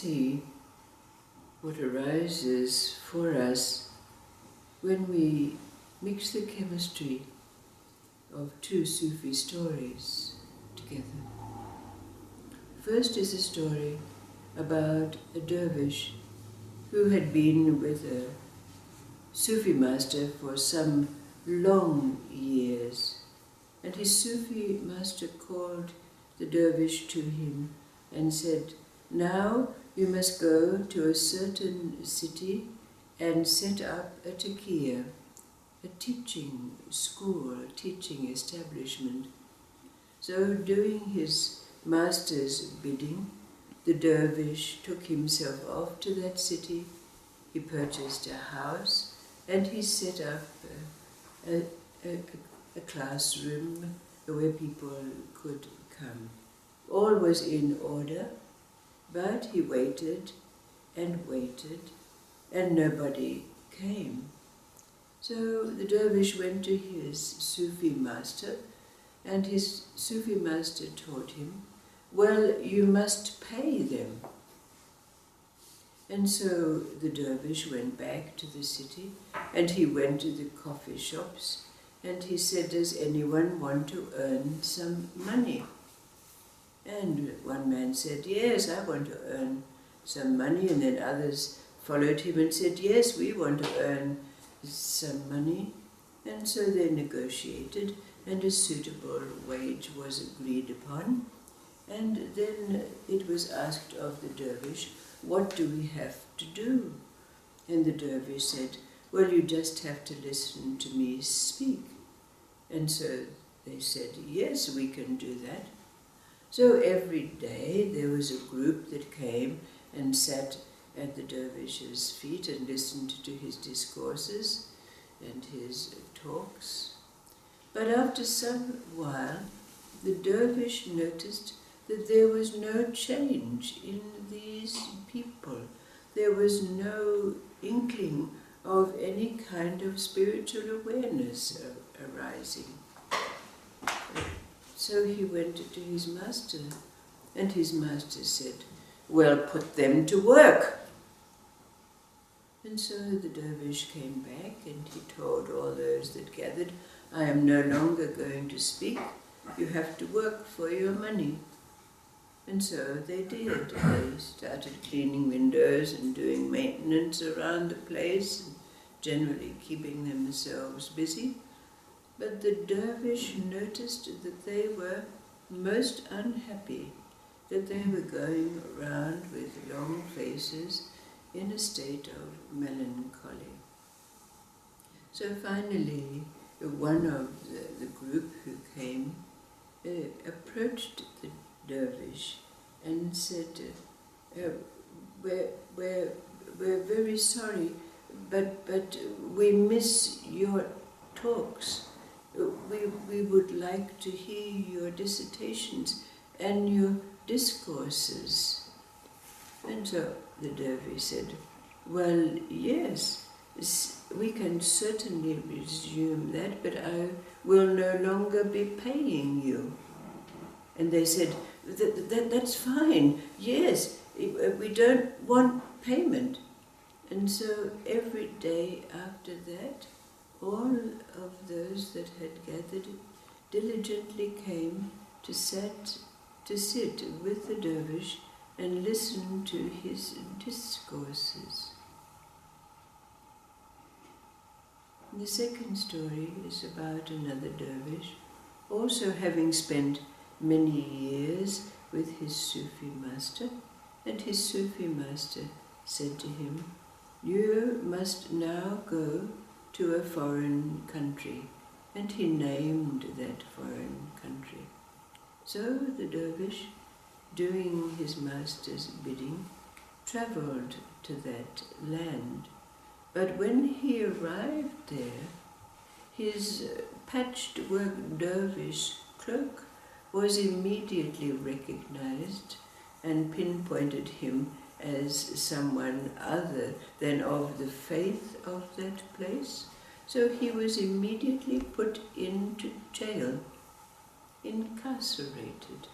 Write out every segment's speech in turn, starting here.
see what arises for us when we mix the chemistry of two Sufi stories together. First is a story about a dervish who had been with a Sufi master for some long years, and his Sufi master called the dervish to him and said, "Now you must go to a certain city and set up a taqiyya, a teaching school, a teaching establishment." So, doing his master's bidding, the dervish took himself off to that city. He purchased a house and he set up a classroom where people could come. All was in order, but he waited and nobody came. So the dervish went to his Sufi master, and his Sufi master told him, "Well, you must pay them." And so the dervish went back to the city, and he went to the coffee shops, and he said, "Does anyone want to earn some money?" And one man said, "Yes, I want to earn some money," and then others followed him and said, "Yes, we want to earn some money." And so they negotiated, and a suitable wage was agreed upon. And then it was asked of the dervish, "What do we have to do?" And the dervish said, "Well, you just have to listen to me speak." And so they said, "Yes, we can do that." So every day there was a group that came and sat at the dervish's feet and listened to his discourses and his talks. But after some while, the dervish noticed that there was no change in these people. There was no inkling of any kind of spiritual awareness arising. So he went to his master, and his master said, "Well, put them to work." And so the dervish came back and he told all those that gathered, "I am no longer going to speak. You have to work for your money." And so they did. They started cleaning windows and doing maintenance around the place, and generally keeping themselves busy. But the dervish noticed that they were most unhappy, that they were going around with long faces in a state of melancholy. So finally, one of the group who came approached the dervish and said, we're very sorry, but we miss your talks. We would like to hear your dissertations and your discourses." And so the dervish said, "Well, yes, we can certainly resume that, but I will no longer be paying you." And they said, that's fine, yes, we don't want payment." And so every day after that, all of those that had gathered diligently came to sit with the dervish and listen to his discourses. The second story is about another dervish, also having spent many years with his Sufi master, and his Sufi master said to him, "You must now go to a foreign country," and he named that foreign country. So the dervish, doing his master's bidding, travelled to that land. But when he arrived there, his patchwork dervish cloak was immediately recognized and pinpointed him as someone other than of the faith of that place. So he was immediately put into jail, incarcerated.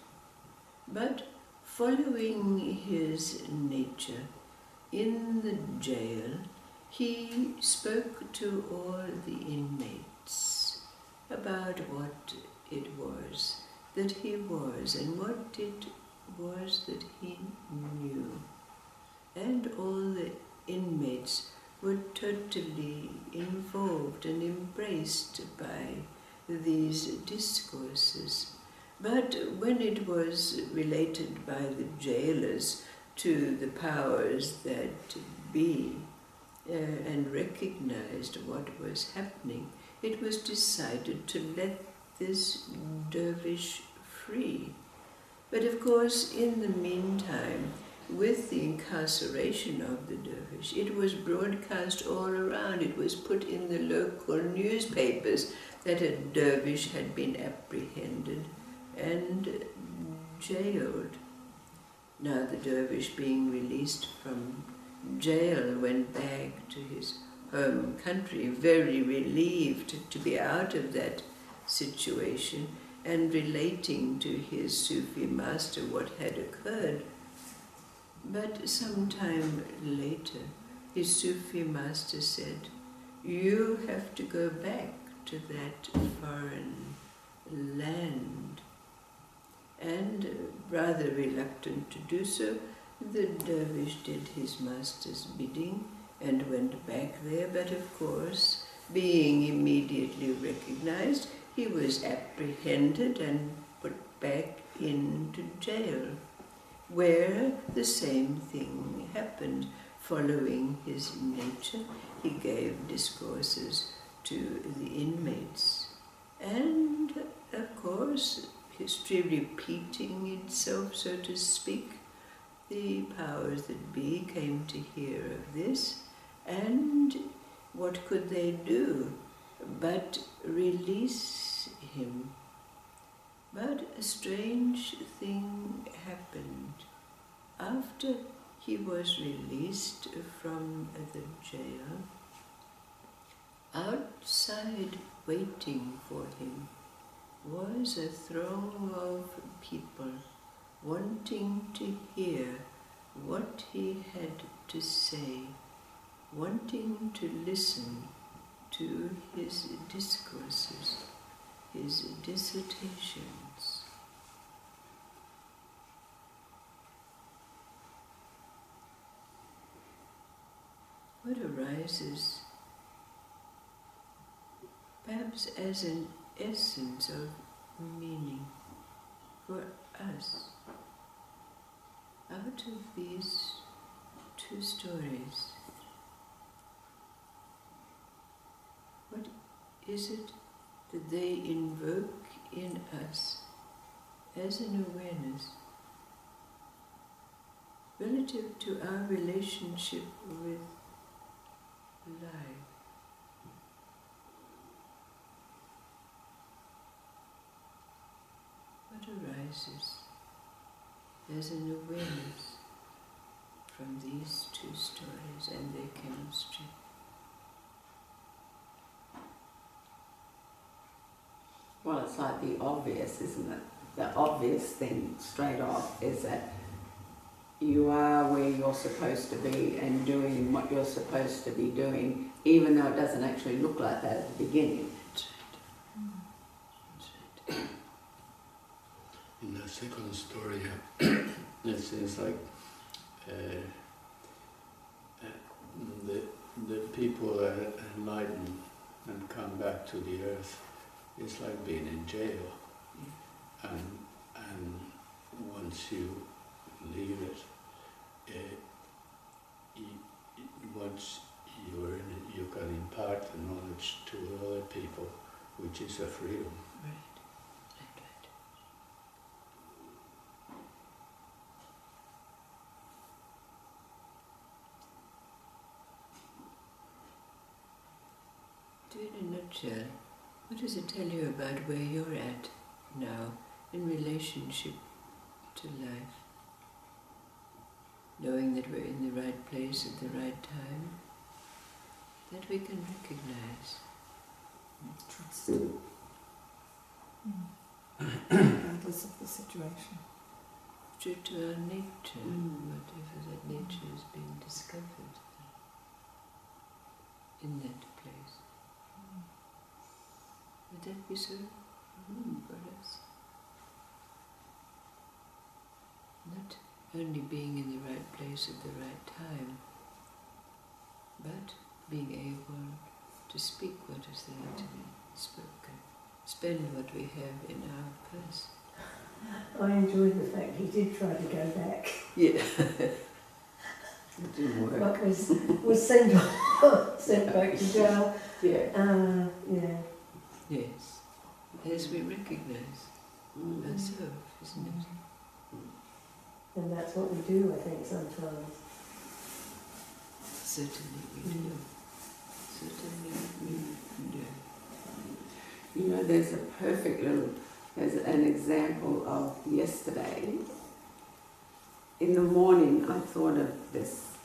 But following his nature in the jail, he spoke to all the inmates about what it was that he was and what it was that he knew. And all the inmates were totally involved and embraced by these discourses. But when it was related by the jailers to the powers that be and recognized what was happening, it was decided to let this dervish free. But of course, in the meantime, with the incarceration of the dervish, it was broadcast all around. It was put in the local newspapers that a dervish had been apprehended and jailed. Now the dervish, being released from jail, went back to his home country, very relieved to be out of that situation and relating to his Sufi master what had occurred. But some time later, his Sufi master said, "You have to go back to that foreign land." And rather reluctant to do so, the dervish did his master's bidding and went back there. But of course, being immediately recognized, he was apprehended and put back into jail, where the same thing happened. Following his nature, he gave discourses to the inmates. And of course, history repeating itself, so to speak, the powers that be came to hear of this, and what could they do but release him? But a strange thing happened. After he was released from the jail, outside waiting for him was a throng of people wanting to hear what he had to say, wanting to listen to his discourses, his dissertations. What arises, perhaps as an essence of meaning for us, out of these two stories? What is it that they invoke in us as an awareness relative to our relationship with life? What arises as an awareness from these two stories and their chemistry? Well, it's like the obvious, isn't it? The obvious thing straight off is that you are where you're supposed to be and doing what you're supposed to be doing, even though it doesn't actually look like that at the beginning. That's right. That's right. In the second story, it seems like the people are enlightened and come back to the earth. It's like being in jail, and once you leave it, once you're in it, you can impart the knowledge to other people, which is a freedom. Right. Right, right. So in a nutshell, what does it tell you about where you're at now in relationship to life? Knowing that we're in the right place at the right time, that we can recognize. Trust. Regardless of the situation. true to our nature, whatever that nature has been discovered in that place. Would that be so for us? Not only being in the right place at the right time, but being able to speak what is there to be spoken, spend what we have in our purse. I enjoyed the fact he did try to go back. Yeah. It didn't work. What was sent back to jail. Yeah. Yeah. Yes. As we recognize ourselves, isn't it? And that's what we do, I think, sometimes. Certainly we do. Certainly we do. You know, there's an example of yesterday. In the morning, I thought of this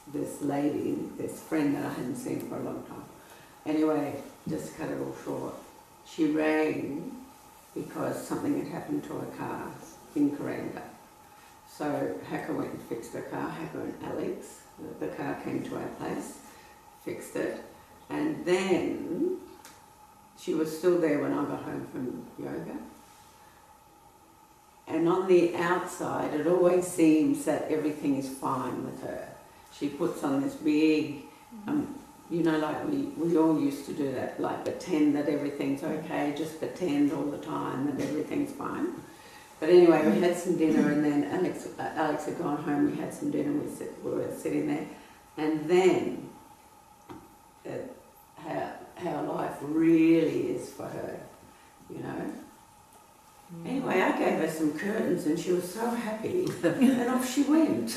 lady, this friend that I hadn't seen for a long time. Anyway, just cut it all short. She rang because something had happened to her car in Kuranga. So Hacker went and fixed her car, Hacker and Alex. The car came to our place, fixed it, and then she was still there when I got home from yoga. And on the outside, it always seems that everything is fine with her. She puts on this big, you know, like we all used to do that, like pretend that everything's okay, just pretend all the time that everything's fine. But anyway, we had some dinner, and then Alex had gone home, we had some dinner, we were sitting there, and then how life really is for her, you know. Anyway, I gave her some curtains and she was so happy, and off she went.